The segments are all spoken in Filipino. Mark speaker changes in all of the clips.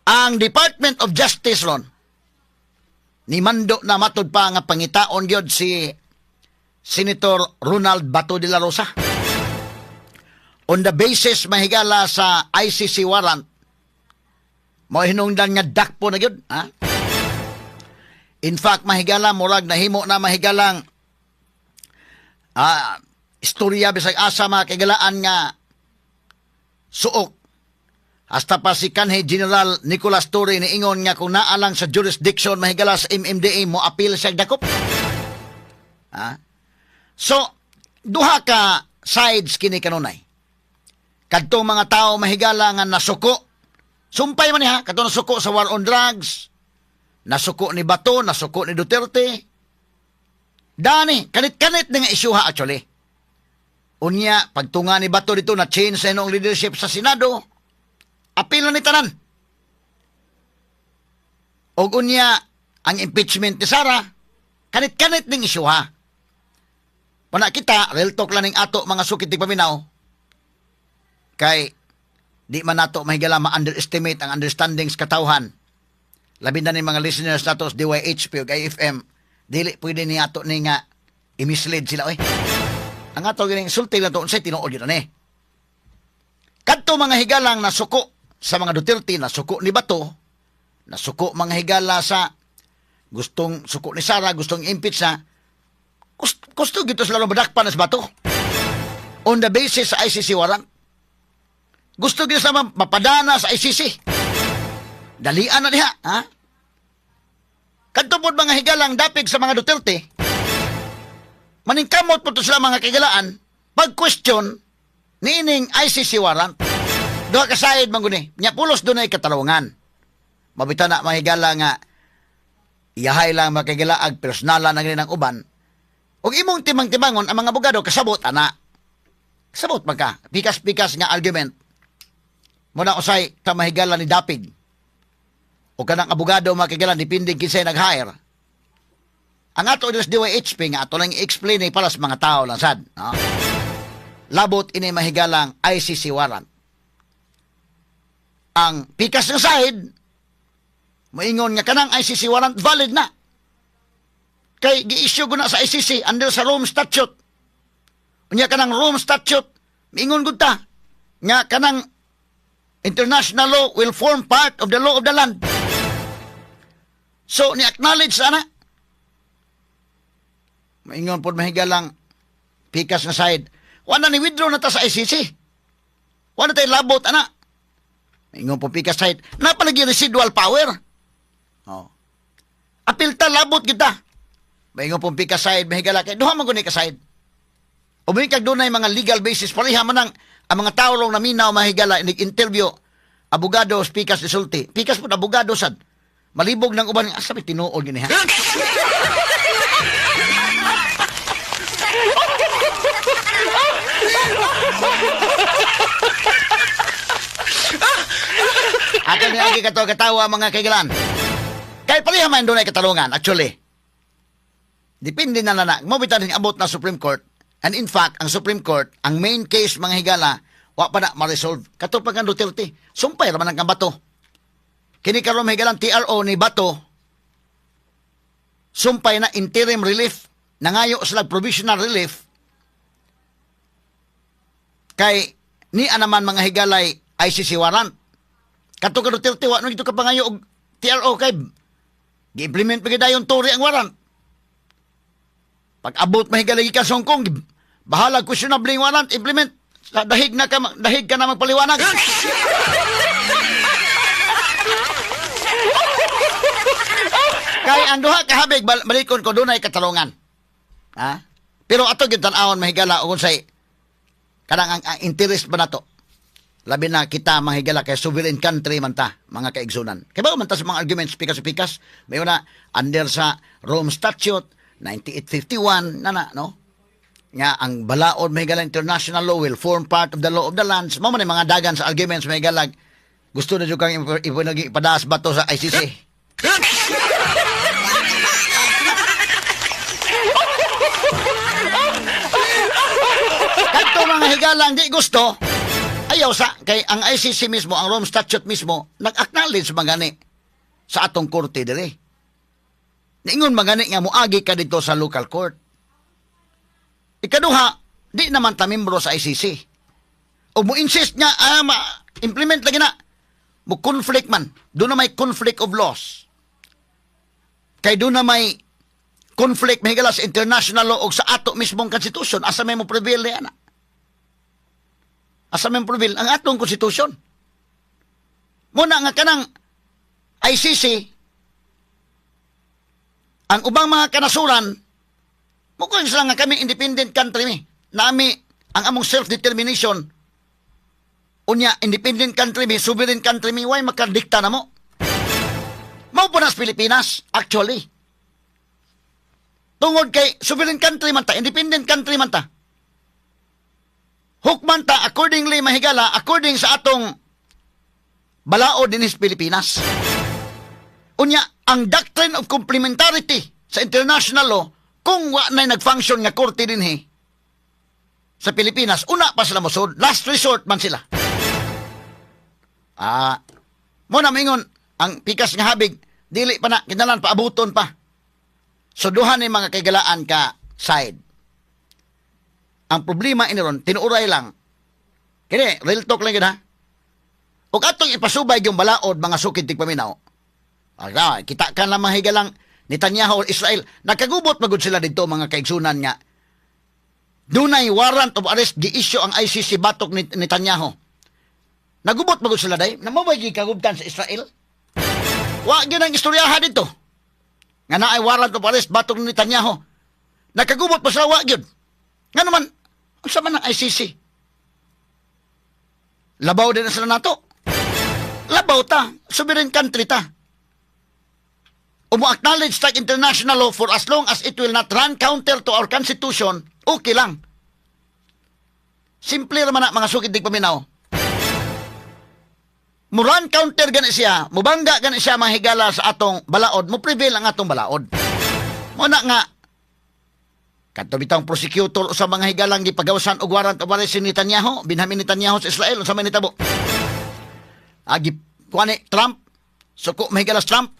Speaker 1: Ang Department of Justice ron, ni mando na matod pa nga pangitaon gyud si Senator Ronald Bato de la Rosa. On the basis mahigala sa ICC warrant, mo hinungdan nga dakpo na gyud, ha? In fact, mahigala murag nahimo na mahigalang istorya bisag asa mga kagalaan nga suok. Hasta pa si kanhi General Nicolas Torre ni ingon nga kung naalang sa jurisdiction mahigala sa MMDA mo apil siya dakop. Ha? So, duha ka sides kini kanunay. Kadtong mga tao mahigala nga nasuko. Sumpay man ha, kadtong nasuko sa war on drugs. Nasuko ni Bato, nasuko ni Duterte. Dani, kanit-kanit na nga isyuha actually. Unya, pagtunga ni Bato dito na change sa inong leadership sa Senado, apil na ni tanan. O unya, ang impeachment ni Sara, kanit-kanit ng isyuha. Pana kita, real talk lang ng ato mga sukit ng paminaw, kay di man nato mahigala ma-underestimate ang understanding sa katawhan. Labi na ni mga listeners nato sa DYHP o IFM, dili pwede ni ato ni nga i-mislead sila. Ang ato gining sulti na to, unsay tinuod yun na kadto mga higalang nasuko sa mga Duterte, nasuko ni Bato, nasuko mga higala sa gustong suko ni Sara, gustong impeach na, gusto gito sila badakpan sa Bato. On the basis sa ICC warrant. Gusto gito sila mapadana sa ICC. Dalian na diha, ha? Kadto pod mga higalang dapig sa mga Duterte, maningkamot po to sila mga kigalaan, pag-question, niining ICC warrant, duha ka side man guni, nya pulos dunay katalungan. Mabita na mahigala nga, iyahay lang makigalaag, personalan na ganyan ang uban, ug imong timang-timangon ang mga abogado, kasabot, ana. Kasabot man ka, pikas-pikas nga argument. Muna usay, ka mahigala ni dapig. O kanang abogado makigalan, dipinding kinsay nag-hire. Ang ato ilos DYHP nga, ato lang i-explain para sa mga tao lang sad. No? Labot ini mahigalang ICC warrant. Ang pikas ng side, maingon nga kanang ICC warrant valid na. Kay gi-issue ko na sa ICC under sa Rome Statute. Unya kanang Rome Statute, maingon gud ta nga kanang international law will form part of the law of the land. So, ni-acknowledge sana. Maingon po mahigalang pikas na side. Wala ni withdraw na ta sa ICC. Wala tayo labot, ana. Maingon po pikas side. Napalagi residual power. Oh. Apil ta, labot kita. Maingon po pikas side, mahigala kay duha man guni ka side. O kag dunay mga legal basis pareha man ang mga tao long naminaw mahigala nag-interview abogado pikas ni sulti. Pikas po abogado sad. Malibog ng uban asa may tinuod gini ha. Ato ni lagi katawa mga kaigalan. Kay pareha man dunay katalungan actually. Depende na na. Mo bitan ning abot na Supreme Court. And in fact, ang Supreme Court, ang main case mga higala, wa pa na ma-resolve. Katupag ang Duterte, sumpay raman ang Bato. Kini karon mga higalang TRO ni Bato, sumpay na interim relief, nangayo sila provisional relief, kay ni anaman mga higalay ICC warrant. Katupag ang Duterte, wa nung ito kapangayo og TRO kay gi-implement pa dayon Tory ang warrant. Pag abot mahigalay ka sa Hong Kong, bahala questionable yung warrant, implement. Dahig ka na magpaliwanag. Kaya ang duha kahabig, balikon ko doon ay katalungan. Ha? Pero ato yung tanawon mahigala, kung say, kanang ang interest ba na to? Labi na kita mahigala kay sovereign country man ta, mga kaigsunan. Kaya ba man ta sa mga arguments, pikas-pikas, may una, under sa Rome Statute, 9851, no? Nga, ang balaod may galang international law will form part of the law of the lands. Mamo na mga dagan sa arguments may galag. Gusto na dyan kang ipadaas ba to sa ICC? Kanto mga higalang di gusto, Ayaw sa, kay ang ICC mismo, ang Rome Statute mismo, nag-acknowledge magani sa atong korte dire. Niingon magani nga muagi ka dito sa local court. Ikaduha, di naman ta membro sa ICC. O mo-insist nga, implement lagi na. Mo-conflict man. Doon na may conflict of laws. Kay doon na may conflict mahigala sa international law o sa ato mismong konstitusyon. Asa may mo prevail na yan. Asa may mo prevail ang atong konstitusyon. Muna nga kanang ICC, ang ubang mga kanasuran, mukha sila nga kami independent country mi. Nami ang among self-determination. Unya, independent country mi, sovereign country mi, why makadikta na mo? Mao po nas Pilipinas, actually. Tungod kay sovereign country man ta, independent country man ta. Hukman ta, accordingly mahigala, according sa atong balao din is Pilipinas. Unya, ang doctrine of complementarity sa international law, kung wa na'y nag-function nga korte din sa Pilipinas, una pa sila musod, last resort man sila. Muna mingon, ang pikas nga habig, dili pa na, kinalan pa, abuton pa. So, duhan ni mga kagalaan ka side. Ang problema iniron, tinuuray lang. Kini, real talk lang yun ha. O atong ipasubay yung balaod, mga sukid tigpaminaw. Kita ka lang mahigalang Netanyahu o Israel. Nakagubot magud sila dito mga kaigsunan nga. Dunay warrant of arrest gi-issue ang ICC batok ni Netanyahu. Nagubot magud sila day. Namabay gikagubtan sa Israel. Wa gyud ang istoryahan dito. Nga naay warrant of arrest batok ni Netanyahu. Nakagubot pa sila wa gyud. Nga naman, unsa man ang ICC? Labaw din na sila nato. Labaw ta, sovereign country ta. Umu-acknowledge tag international law for as long as it will not run counter to our constitution, okay lang. Simple naman na mga sukid dig paminaw. Muran counter gani siya, mubangga gani siya mahigala sa atong balaod, mo prevail ang atong balaod. Muna nga, kadto bitang prosecutor sa mga higalang gipagawasan og warrant of arrest si Netanyahu, Benjamin Netanyahu sa Israel, sa may nitabo. Kuani Trump, suko mahigalas Trump.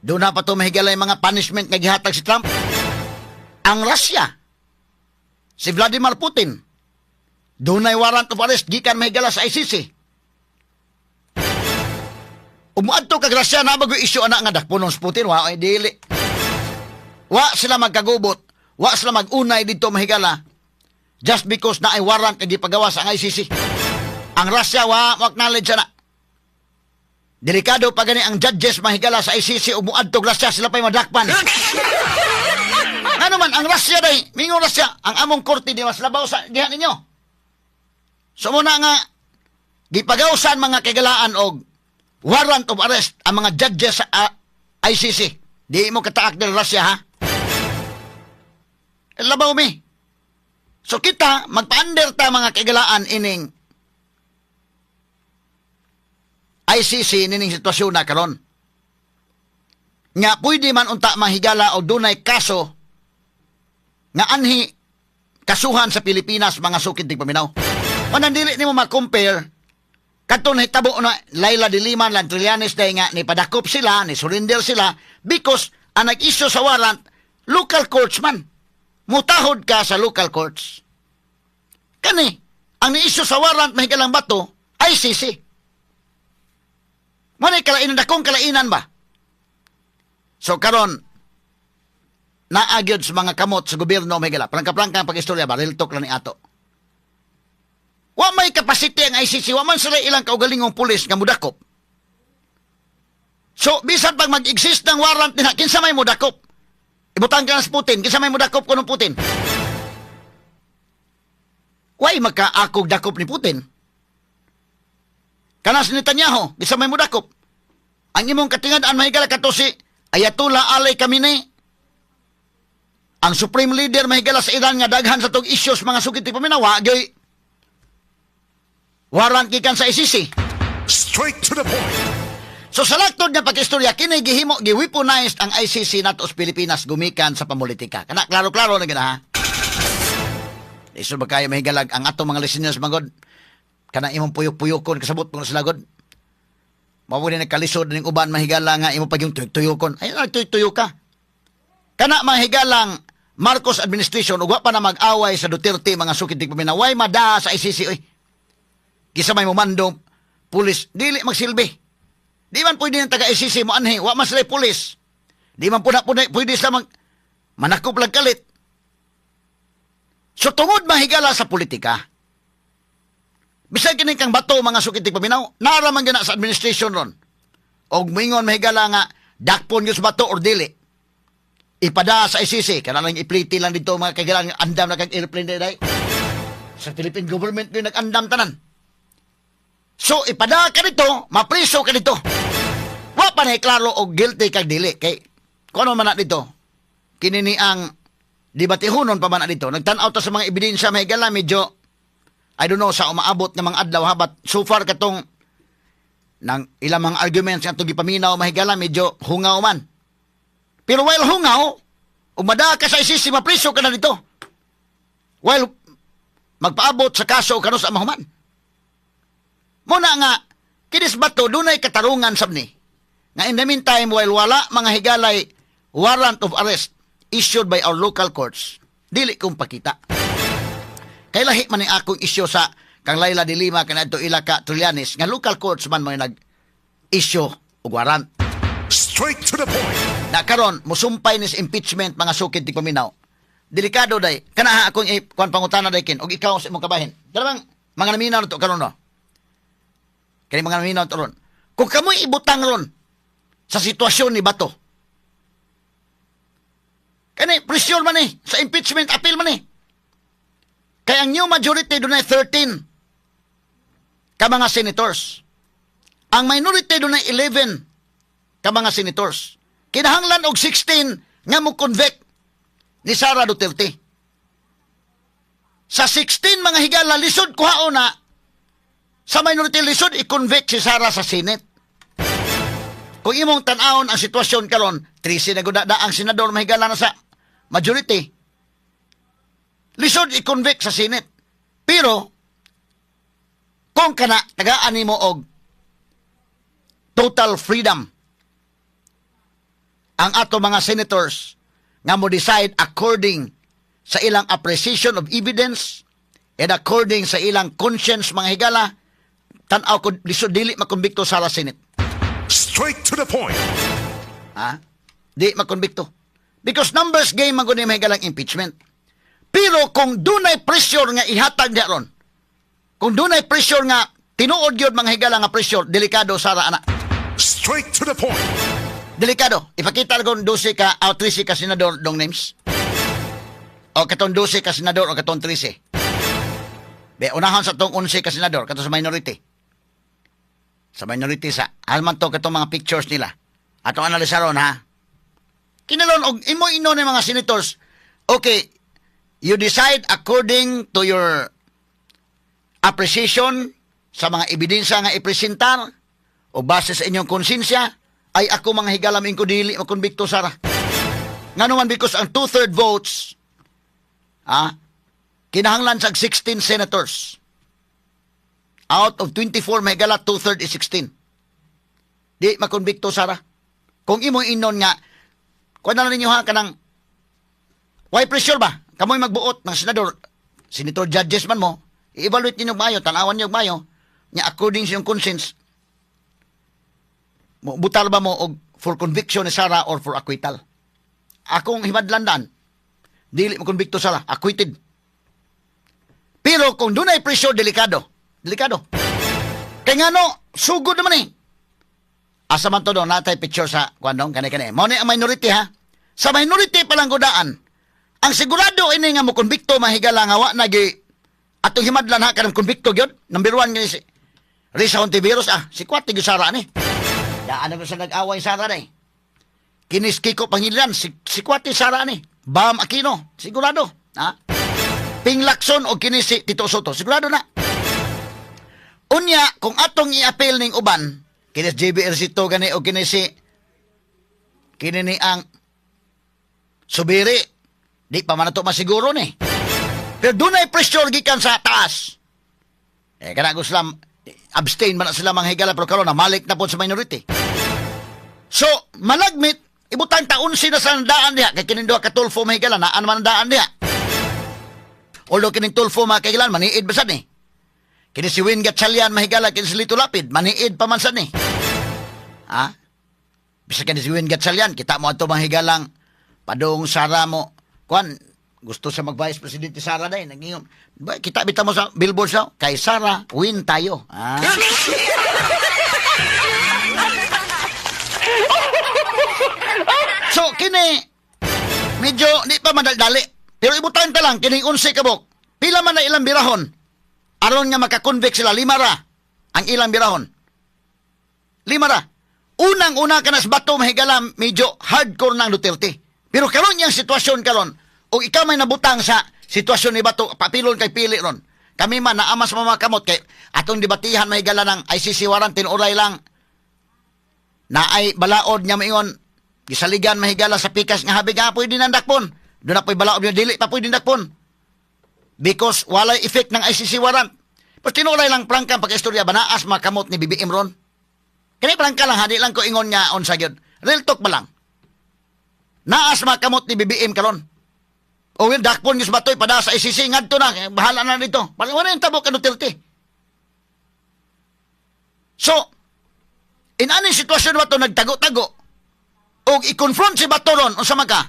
Speaker 1: Doon na pa ito mahigalay mga punishment nga gihatag si Trump. Ang Russia, si Vladimir Putin, doon na warrant of arrest gikan mahigala sa ICC. Umuadto kag Russia na mag-issue anak nga dakpunong si Putin, wa ay dili. Wa sila magkagubot, wa sila mag-unay dito mahigala just because na ay warrant nga gipagawa sa ICC. Ang Russia wa acknowledge na. Delikado pa gani ang judges mahigala sa ICC o muadtog Russia, sila pa'y madakpan. Ano man, ang Russia day, mingo Russia, ang among korte di mas labaw sa dihan ninyo. So muna nga, gipagawsan mga kagalaan og warrant of arrest ang mga judges sa ICC. Di mo kataak del Russia ha? Labaw mi. So kita, magpa-under ta mga kagalaan ining ICC nining sitwasyon na karon. Nga pwede man unta mahigala o dunay kaso nga anhi kasuhan sa Pilipinas mga sukid tig paminaw. Manandili nimo ma-compare kadtong hitabo na Laila de Lima lan Trillanes day nga ni padakop sila, ni surrender sila because ang nag-issue sa warrant local courts man. Mutahod ka sa local courts. Kani ang ni-issue sa warrant mahigalang bato ICC. Manay kalainan, dakong kalainan ba? So karon naagyod sa mga kamot sa gobyerno may gala. Plangka-plangka ang pag-istorya ba? Real talk lang ni ato. Wa may capacity ang ICC. Wa man sila ilang kaugalingong pulis nga mudakop. So, bisan pag mag-exist ng warrant nila, kinsa may mudakop? Ibutang ka na sa Putin. Kinsa may mudakop ko ng Putin? Why magka-akog dakop ni Putin? Kanas ni Netanyahu, bisa may mudakop. Ang imong katingad-an mahigala kato si Ayatollah Ali Khamenei. Ang supreme leader mahigala sa Iran nga daghan sa tong issues mga sukid ti paminawa, gyoy warrant gikan sa ICC.
Speaker 2: Straight to the point.
Speaker 1: So sa laktod nga pag-istorya, kini gihimo, gi-weaponized ang ICC nato sa Pilipinas gumikan sa pamulitika. Kana klaro-klaro na gina ha. Iso ba kayo mahigalag ang ato mga listeners magod? kanang imong puyok-puyokon kasabot mo sa lagod. Mao ni nagkalisod ning uban mahigala nga imo pag yung tuyok-tuyokon. Ay tuyok ka. Kana mahigalang Marcos administration ug wa pa na mag-away sa Duterte mga sukid tig paminaw. Way mada sa ICC oy. Kisa may momando pulis dili magsilbi. Di man pwede ng taga-ICC mo anhi, wa man sila pulis. Di man pwede sila manakop lang kalit. So tungod mahigala sa politika, bisag kini kang bato mga sukid tig paminaw, naraman gina sa administration ron. Og mingon mahigala nga dakpon gyud sa bato or dili. Ipada sa ICC, kana lang ipliti lang dito mga kagalang andam na kag airplane day. Sa Philippine government yung nag-andam tanan. So ipada ka dito, mapriso ka dito. Wa pa na klaro og guilty kag dili kay kuno man na dito. Kini ni ang debatehonon pa man na dito. Nagtan-aw ta sa mga ebidensya mahigala medyo I don't know sa umaabot nga mga adlaw ha, but so far katong nang ilang mga arguments nga gipaminaw mahigala medyo hungaw man. Pero while hungaw, umada ka sa ICC, mapriso ka na dito. While magpaabot sa kaso kano sa amahuman. Muna nga, kinis bato, dunay katarungan sabni. Nga in the meantime, while wala mga higalay warrant of arrest issued by our local courts, dili kong pakita. Kay lahi man ang akong isyo sa kang Laila de Lima kanadto Ilaka Trillanes nga local courts man mo nag-issue og warrant.
Speaker 2: Straight to the point.
Speaker 1: Na karon musumpay ni sa impeachment mga sukid tig paminaw. Delikado day. Kana akong kuan pangutana day kin og ikaw sa imong kabahin. Dalawang mga naminaw to karon no. Kani mga naminaw to ron. Kung kamoy ibutang ron sa sitwasyon ni Bato. Kani pressure man ni sa impeachment appeal man ni. Kaya ang new majority dunay 13 ka mga senators. Ang minority dunay 11 ka mga senators. Kinahanglan og 16 nga mo convict ni Sara Duterte. Sa 16 mga higala lisod kuhao na sa minority lisod i-convict si Sara sa Senate. Kung imong tan-awon ang sitwasyon karon, 13 na gud ang senador mahigala na sa majority. Lisod i-convict sa Senate. Pero kung kana tagaan nimo og total freedom ang ato mga senators nga mo decide according sa ilang appreciation of evidence and according sa ilang conscience mga higala, tan-aw ko lisod dili makonbikto sa Senate.
Speaker 2: Straight to the point.
Speaker 1: Ha? Di makonbikto. Because numbers game man gud ni mahigalang impeachment. Pero kung dunay pressure nga ihatag diha ron, kung dunay pressure nga tinuod gyud mga higala nga pressure, delikado Sara ana.
Speaker 2: Straight to the point.
Speaker 1: Delikado. Ipakita lang 12 ka o 13 ka senador dong names. O katong 12 ka senador o katong 13. Be, unahon sa tong 11 ka senador, katong sa minority. Sa minority sa, alman to katong mga pictures nila. Atong analisaron ha. Kinalon, og imo ino ng mga senators, okay, you decide according to your appreciation sa mga ebidensya nga ipresentar o base sa inyong konsensya, ay ako mga higalam ko dili makonbikto Sara. Nga naman because ang 2/3 votes kinahanglan sa 16 senators. Out of 24 may higala 2/3 is 16. Di makonbikto Sara. Kung imo inon nga kuan na ninyo ha kanang why pressure ba? Kamoy magbuot ng senador, senator judges man mo, i-evaluate ninyo mayo, tanawan niyo mayo, nya according sa iyong conscience. Butal ba mo og for conviction ni Sara or for acquittal? Akong himadlandan, dili mo convicto Sara, acquitted. Pero kung dunay pressure, delikado. Delikado. Kaya nga no, sugod naman eh. Asa man to doon, natay picture sa kwanong, kanay-kanay. Mao ni ang minority ha. Sa minority palang godaan, ang sigurado ini nga mo convicto mahigala nga wa nagi atong himadlan ha kanang convicto gyud. Number 1 nga si Risa Hontiveros si Kwati gyud Sara ni. Daan na sa nag-away Sara ni. Kinis Kiko Pangilinan, si Kwati Sara ni. Bam Aquino, sigurado. Ha? Ping Lacson o kinis si Tito Soto, sigurado na. Unya, kung atong i-appeal ning uban, kinis JB Ercito gani o kinis si kinini ang Subiri, di pa man ito masiguro ni. Pero doon ay pressure gikan sa taas. Kana gusto lang, abstain man na sila mga higala, pero karon na malik na po sa minority. So, malagmit, ibutang taon sila sa daan niya, kay kininduha ka tulfo mga higala, naan man ang daan niya. Although kining tulfo mga kahigalan, maniid ba sad ni? Kini si Win Gatchalian mahigala, kini si Lito Lapid, maniid pa man sad ni. Ha? Bisa kini si Win Gatchalian, kita mo ato mga higalang, padong Sara mo, kuan, gusto sa mag-vice presidente Sara day, nagingom. Kita bita mo sa billboard sa, kay Sara, win tayo. Ah. So, kini, medyo, di pa madaldali. Pero ibutan ta lang, kining 11 kabok. Pila man na ilang birahon. Aron nga makakonvict sila, 5 ra. Ang ilang birahon. 5 ra. Unang-una ka na sa bato, mahigala, medyo hardcore ng Duterte. Pero karon yang sitwasyon karon, o ikaw may nabutang sa sitwasyon ni Bato, papilon kay pili ron. Kami man, naamas mga kamot, kay atong debatihan mahigala ng ICC warrant, tinuray lang, na ay balaod niya maingon, gisaligan mahigala sa pikas nga habig nga pwede nandakpon. Doon na po'y balaod niya, dili pa pwede nandakpon. Because walay effect ng ICC warrant. Pero tinuray lang prangka pag-istorya, banaas mga kamot ni BBM ron. Kani prangka lang, hadi lang ko ingon nga on sa gyud. Real talk ba lang? Naas mga kamot ni BBM karon. O will dakpon yung batoy pada sa ICC ngadto na, bahala na dito. Parang wala yung tabok ka Duterte. So, in aning sitwasyon ba ito nagtago-tago, o i-confront si Bato ron, o sa maka,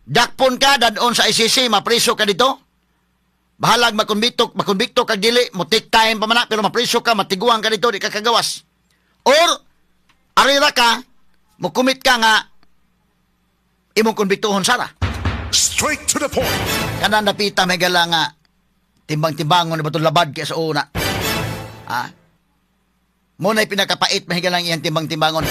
Speaker 1: dakpon ka, dadon sa ICC, mapriso ka dito, bahalag makonbikto kag dili, mo take time pa man, pero mapriso ka, matiguan ka dito, di ka kagawas. Or, arira ka, mo commit ka nga, imong konbiktohon Sara.
Speaker 2: Straight to the point.
Speaker 1: Kanan napita may gala nga, timbang-timbangon na ba itong labad kaya sa una. Ha? Muna'y pinakapait mahigalang iyang timbang-timbangon.